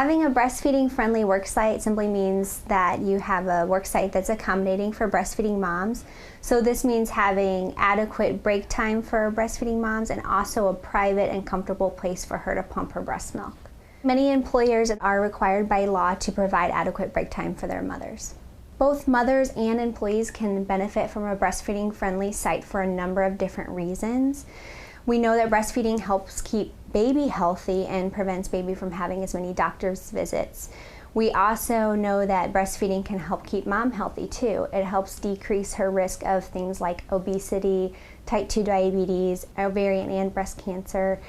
Having a breastfeeding-friendly worksite simply means that you have a worksite that's accommodating for breastfeeding moms. So this means having adequate break time for breastfeeding moms and also a private and comfortable place for her to pump her breast milk. Many employers are required by law to provide adequate break time for their mothers. Both mothers and employees can benefit from a breastfeeding-friendly site for a number of different reasons. We know that breastfeeding helps keep baby healthy and prevents baby from having as many doctor's visits. We also know that breastfeeding can help keep mom healthy too. It helps decrease her risk of things like obesity, type 2 diabetes, ovarian and breast cancer.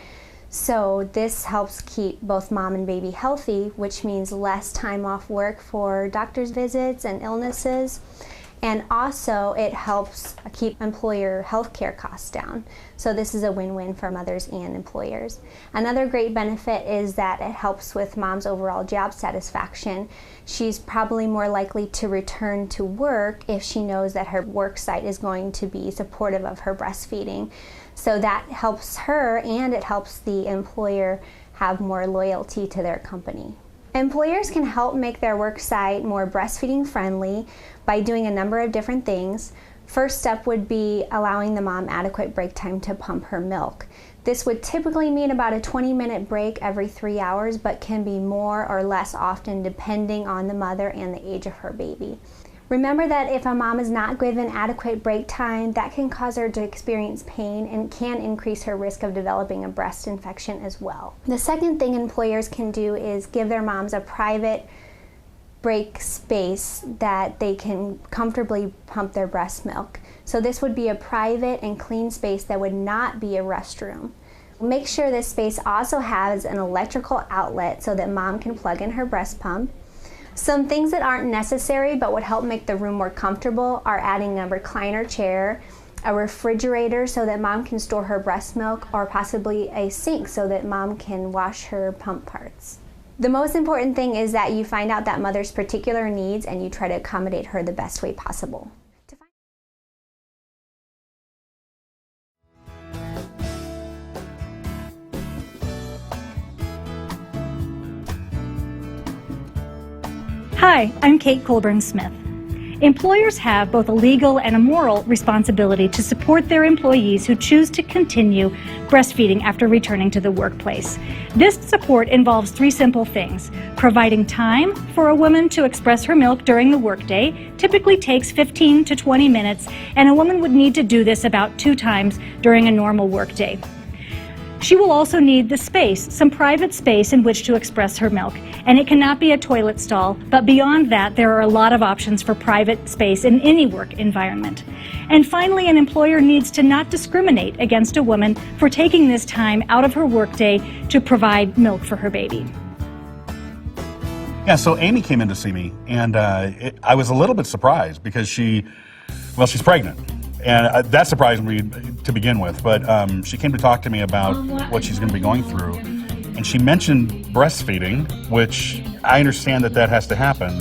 So this helps keep both mom and baby healthy, which means less time off work for doctor's visits and illnesses. And also it helps keep employer health care costs down. So this is a win-win for mothers and employers. Another great benefit is that it helps with mom's overall job satisfaction. She's probably more likely to return to work if she knows that her work site is going to be supportive of her breastfeeding. So that helps her and it helps the employer have more loyalty to their company. Employers can help make their work site more breastfeeding friendly by doing a number of different things. First step would be allowing the mom adequate break time to pump her milk. This would typically mean about a 20-minute break every 3 hours, but can be more or less often depending on the mother and the age of her baby. Remember that if a mom is not given adequate break time, that can cause her to experience pain and can increase her risk of developing a breast infection as well. The second thing employers can do is give their moms a private break space that they can comfortably pump their breast milk. So this would be a private and clean space that would not be a restroom. Make sure this space also has an electrical outlet so that mom can plug in her breast pump. Some things that aren't necessary but would help make the room more comfortable are adding a recliner chair, a refrigerator so that mom can store her breast milk, or possibly a sink so that mom can wash her pump parts. The most important thing is that you find out that mother's particular needs and you try to accommodate her the best way possible. Hi, I'm Kate Colburn-Smith. Employers have both a legal and a moral responsibility to support their employees who choose to continue breastfeeding after returning to the workplace. This support involves 3 simple things. Providing time for a woman to express her milk during the workday typically takes 15 to 20 minutes, and a woman would need to do this about 2 times during a normal workday. She will also need the space, some private space in which to express her milk, and it cannot be a toilet stall, but beyond that, there are a lot of options for private space in any work environment. And finally, an employer needs to not discriminate against a woman for taking this time out of her workday to provide milk for her baby. Yeah, so Amy came in to see me, and I was a little bit surprised because she's pregnant. And that surprised me to begin with, but she came to talk to me about what she's going to be going through. And she mentioned breastfeeding, which I understand that has to happen,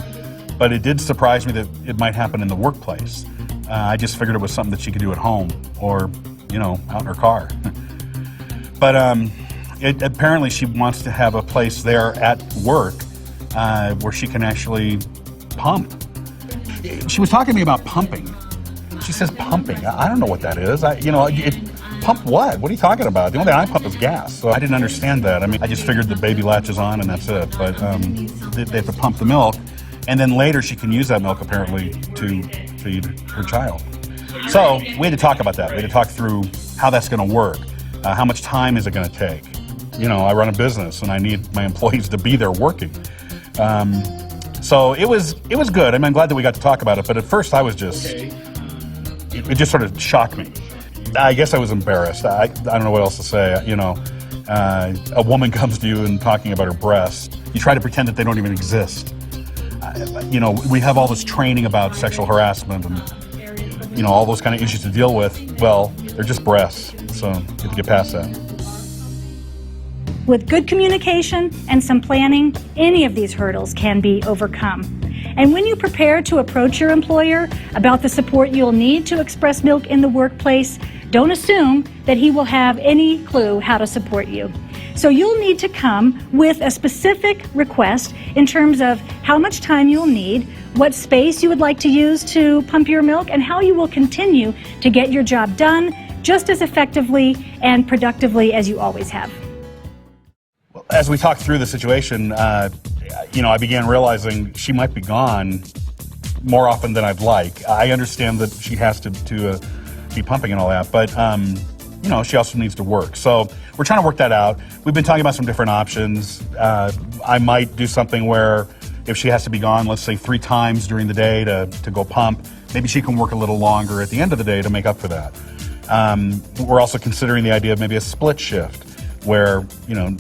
but it did surprise me that it might happen in the workplace. I just figured it was something that she could do at home or, out in her car. But apparently she wants to have a place there at work where she can actually pump. She was talking to me about pumping. She says pumping. I don't know what that is. Pump what? What are you talking about? The only thing I pump is gas. So I didn't understand that. I just figured the baby latches on and that's it. But they have to pump the milk, and then later she can use that milk apparently to feed her child. So we had to talk about that. We had to talk through how that's going to work. How much time is it going to take? I run a business and I need my employees to be there working. So it was good. I'm glad that we got to talk about it. But at first I was it just sort of shocked me. I guess I was embarrassed. I don't know what else to say. A woman comes to you and talking about her breast. You try to pretend that they don't even exist. We have all this training about sexual harassment and, all those kind of issues to deal with. Well, they're just breasts, so you have to get past that. With good communication and some planning, any of these hurdles can be overcome. And when you prepare to approach your employer about the support you'll need to express milk in the workplace, Don't assume that he will have any clue how to support you. So you'll need to come with a specific request in terms of how much time you'll need, what space you would like to use to pump your milk, and how you will continue to get your job done just as effectively and productively as you always have. As we talked through the situation, I began realizing she might be gone more often than I'd like. I understand that she has to be pumping and all that, but she also needs to work. So we're trying to work that out. We've been talking about some different options. I might do something where if she has to be gone, let's say 3 times during the day to go pump, maybe she can work a little longer at the end of the day to make up for that. We're also considering the idea of maybe a split shift where,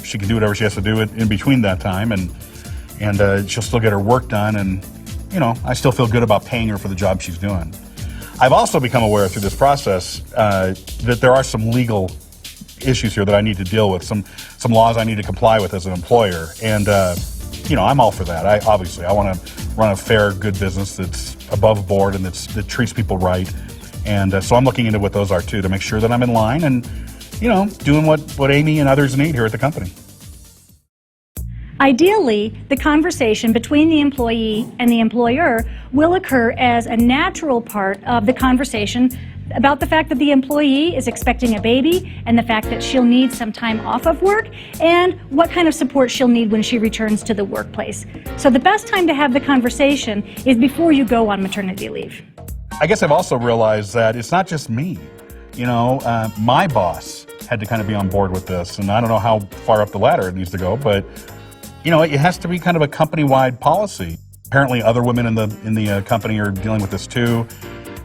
she can do whatever she has to do in between that time and she'll still get her work done and, I still feel good about paying her for the job she's doing. I've also become aware through this process that there are some legal issues here that I need to deal with, some laws I need to comply with as an employer, and I'm all for that. I want to run a fair, good business that's above board and that treats people right, and so I'm looking into what those are too to make sure that I'm in line and doing what Amy and others need here at the company. Ideally, the conversation between the employee and the employer will occur as a natural part of the conversation about the fact that the employee is expecting a baby and the fact that she'll need some time off of work and what kind of support she'll need when she returns to the workplace. So the best time to have the conversation is before you go on maternity leave. I guess I've also realized that it's not just me. My boss had to kind of be on board with this, and I don't know how far up the ladder it needs to go, but it has to be kind of a company-wide policy. Apparently other women in the company are dealing with this too.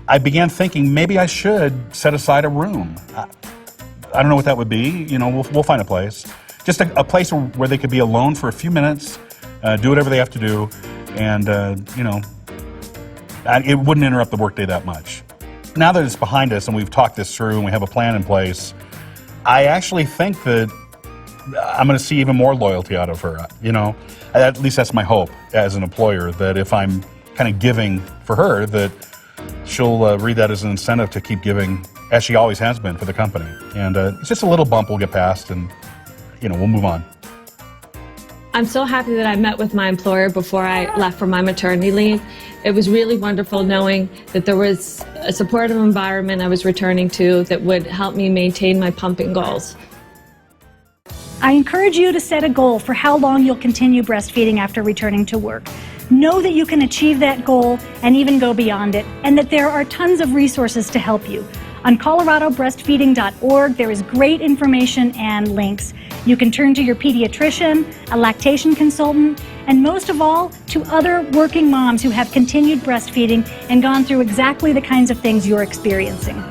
I began thinking maybe I should set aside a room. I don't know what that would be. We'll find a place. Just a place where they could be alone for a few minutes, do whatever they have to do, and, it wouldn't interrupt the workday that much. Now that it's behind us and we've talked this through and we have a plan in place, I actually think that I'm going to see even more loyalty out of her, At least that's my hope as an employer, that if I'm kind of giving for her, that she'll read that as an incentive to keep giving, as she always has been, for the company. And it's just a little bump we'll get past and, we'll move on. I'm so happy that I met with my employer before I left for my maternity leave. It was really wonderful knowing that there was a supportive environment I was returning to that would help me maintain my pumping goals. I encourage you to set a goal for how long you'll continue breastfeeding after returning to work. Know that you can achieve that goal and even go beyond it, and that there are tons of resources to help you. On coloradobreastfeeding.org, there is great information and links. You can turn to your pediatrician, a lactation consultant, and most of all, to other working moms who have continued breastfeeding and gone through exactly the kinds of things you're experiencing.